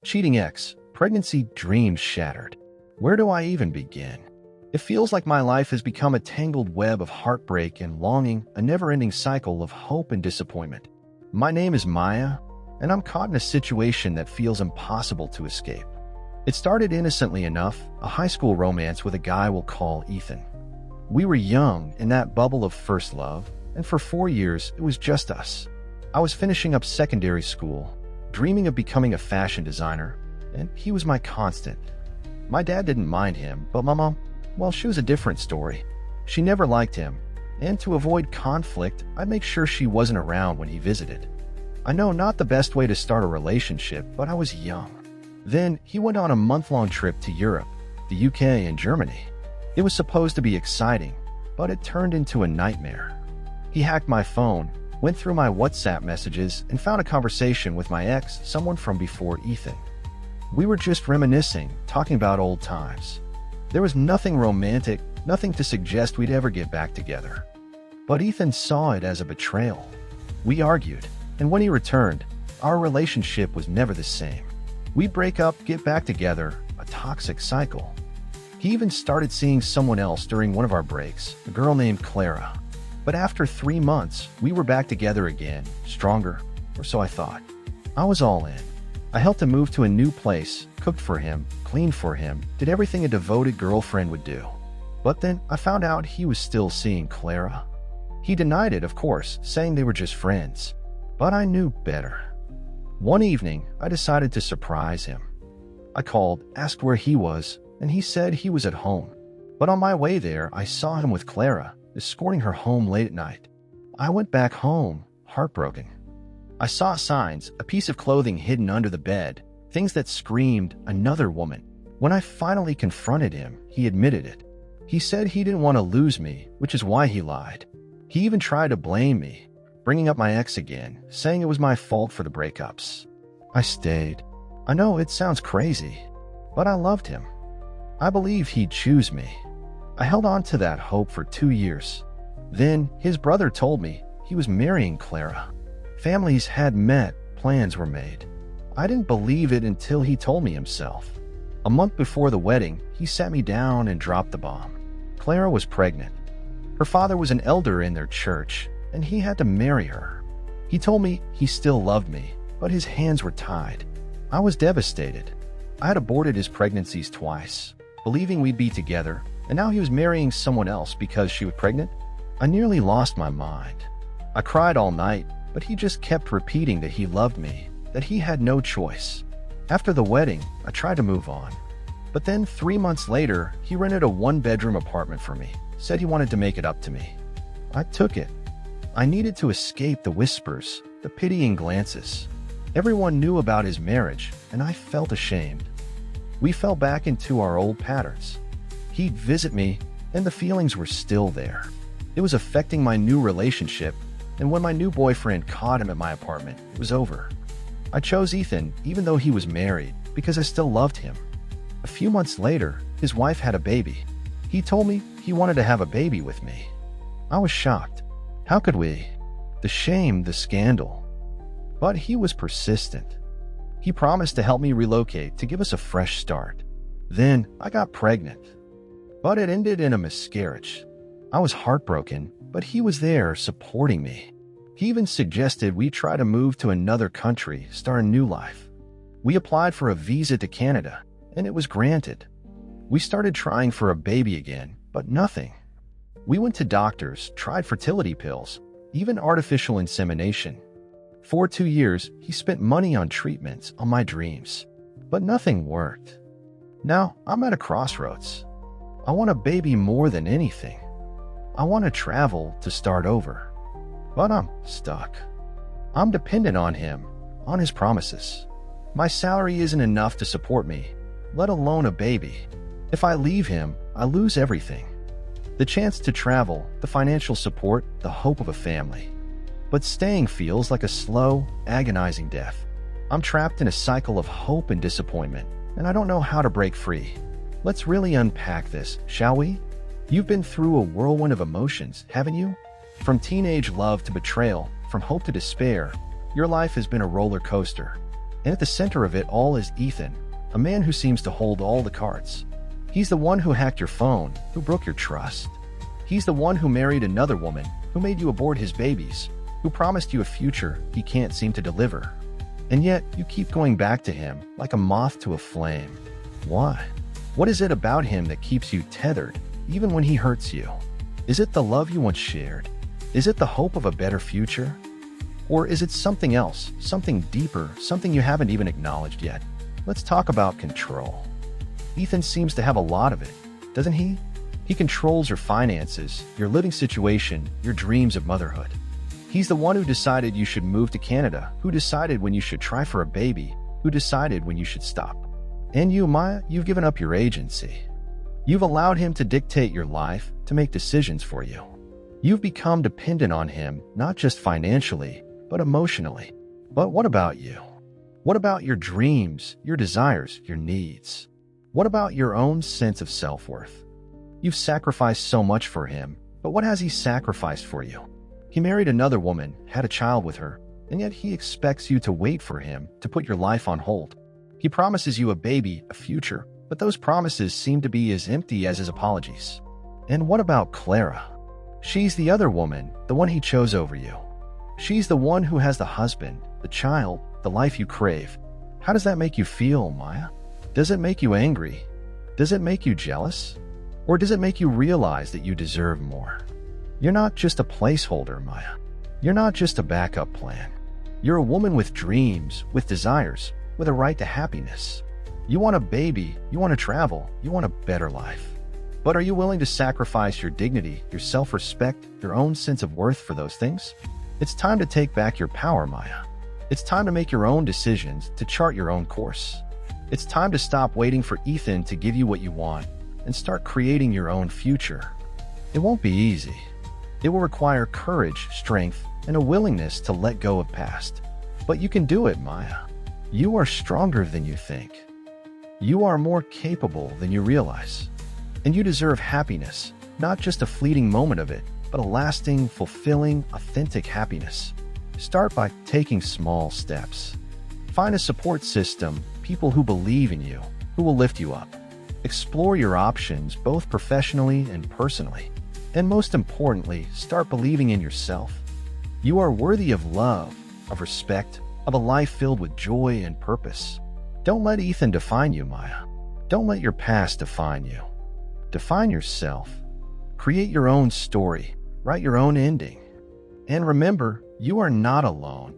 Cheating ex, pregnancy dreams shattered. Where do I even begin? It feels like my life has become a tangled web of heartbreak and longing, a never-ending cycle of hope and disappointment. My name is Maya, and I'm caught in a situation that feels impossible to escape. It started innocently enough, a high school romance with a guy we'll call Ethan. We were young, in that bubble of first love, and for 4 years, it was just us. I was finishing up secondary school, dreaming of becoming a fashion designer, and he was my constant. My dad didn't mind him, but my mom, well, she was a different story. She never liked him, and to avoid conflict, I'd make sure she wasn't around when he visited. I know not the best way to start a relationship, but I was young. Then, he went on a month-long trip to Europe, the UK, and Germany. It was supposed to be exciting, but it turned into a nightmare. He hacked my phone, went through my WhatsApp messages, and found a conversation with my ex, someone from before Ethan. We were just reminiscing, talking about old times. There was nothing romantic, nothing to suggest we'd ever get back together. But Ethan saw it as a betrayal. We argued, and when he returned, our relationship was never the same. We'd break up, get back together, a toxic cycle. He even started seeing someone else during one of our breaks, a girl named Clara. But after 3 months, we were back together again, stronger, or so I thought. I was all in. I helped him move to a new place, cooked for him, cleaned for him, did everything a devoted girlfriend would do. But then I found out he was still seeing Clara. He denied it, of course, saying they were just friends. But I knew better. One evening, I decided to surprise him. I called, asked where he was, and he said he was at home. But on my way there, I saw him with Clara, escorting her home late at night. I went back home, heartbroken. I saw signs, a piece of clothing hidden under the bed, things that screamed, another woman. When I finally confronted him, he admitted it. He said he didn't want to lose me, which is why he lied. He even tried to blame me, bringing up my ex again, saying it was my fault for the breakups. I stayed. I know it sounds crazy, but I loved him. I believed he'd choose me. I held on to that hope for 2 years. Then, his brother told me he was marrying Clara. Families had met, plans were made. I didn't believe it until he told me himself. A month before the wedding, he sat me down and dropped the bomb. Clara was pregnant. Her father was an elder in their church, and he had to marry her. He told me he still loved me, but his hands were tied. I was devastated. I had aborted his pregnancies twice, believing we'd be together, and now he was marrying someone else because she was pregnant? I nearly lost my mind. I cried all night, but he just kept repeating that he loved me, that he had no choice. After the wedding, I tried to move on. But then 3 months later, he rented a 1-bedroom apartment for me, said he wanted to make it up to me. I took it. I needed to escape the whispers, the pitying glances. Everyone knew about his marriage, and I felt ashamed. We fell back into our old patterns. He'd visit me, and the feelings were still there. It was affecting my new relationship, and when my new boyfriend caught him at my apartment, it was over. I chose Ethan, even though he was married, because I still loved him. A few months later, his wife had a baby. He told me he wanted to have a baby with me. I was shocked. How could we? The shame, the scandal. But he was persistent. He promised to help me relocate, to give us a fresh start. Then I got pregnant. But it ended in a miscarriage. I was heartbroken, but he was there supporting me. He even suggested we try to move to another country, start a new life. We applied for a visa to Canada, and it was granted. We started trying for a baby again, but nothing. We went to doctors, tried fertility pills, even artificial insemination. For 2 years, he spent money on treatments, on my dreams, but nothing worked. Now, I'm at a crossroads. I want a baby more than anything. I want to travel, to start over. But I'm stuck. I'm dependent on him, on his promises. My salary isn't enough to support me, let alone a baby. If I leave him, I lose everything. The chance to travel, the financial support, the hope of a family. But staying feels like a slow, agonizing death. I'm trapped in a cycle of hope and disappointment, and I don't know how to break free. Let's really unpack this, shall we? You've been through a whirlwind of emotions, haven't you? From teenage love to betrayal, from hope to despair, your life has been a roller coaster. And at the center of it all is Ethan, a man who seems to hold all the cards. He's the one who hacked your phone, who broke your trust. He's the one who married another woman, who made you abort his babies, who promised you a future he can't seem to deliver. And yet, you keep going back to him like a moth to a flame. Why? What is it about him that keeps you tethered, even when he hurts you? Is it the love you once shared? Is it the hope of a better future? Or is it something else, something deeper, something you haven't even acknowledged yet? Let's talk about control. Ethan seems to have a lot of it, doesn't he? He controls your finances, your living situation, your dreams of motherhood. He's the one who decided you should move to Canada, who decided when you should try for a baby, who decided when you should stop. And you, Maya, you've given up your agency. You've allowed him to dictate your life, to make decisions for you. You've become dependent on him, not just financially, but emotionally. But what about you? What about your dreams, your desires, your needs? What about your own sense of self-worth? You've sacrificed so much for him, but what has he sacrificed for you? He married another woman, had a child with her, and yet he expects you to wait for him, to put your life on hold. He promises you a baby, a future, but those promises seem to be as empty as his apologies. And what about Clara? She's the other woman, the one he chose over you. She's the one who has the husband, the child, the life you crave. How does that make you feel, Maya? Does it make you angry? Does it make you jealous? Or does it make you realize that you deserve more? You're not just a placeholder, Maya. You're not just a backup plan. You're a woman with dreams, with desires, with a right to happiness. You want a baby, you want to travel, you want a better life. But are you willing to sacrifice your dignity, your self-respect, your own sense of worth for those things? It's time to take back your power, Maya. It's time to make your own decisions, to chart your own course. It's time to stop waiting for Ethan to give you what you want and start creating your own future. It won't be easy. It will require courage, strength, and a willingness to let go of past. But you can do it, Maya. You are stronger than you think. You are more capable than you realize. And you deserve happiness, not just a fleeting moment of it, but a lasting, fulfilling, authentic happiness. Start by taking small steps. Find a support system, people who believe in you, who will lift you up. Explore your options, both professionally and personally. And most importantly, start believing in yourself. You are worthy of love, of respect, of a life filled with joy and purpose. Don't let Ethan define you, Maya. Don't let your past define you. Define yourself. Create your own story. Write your own ending. And remember, you are not alone.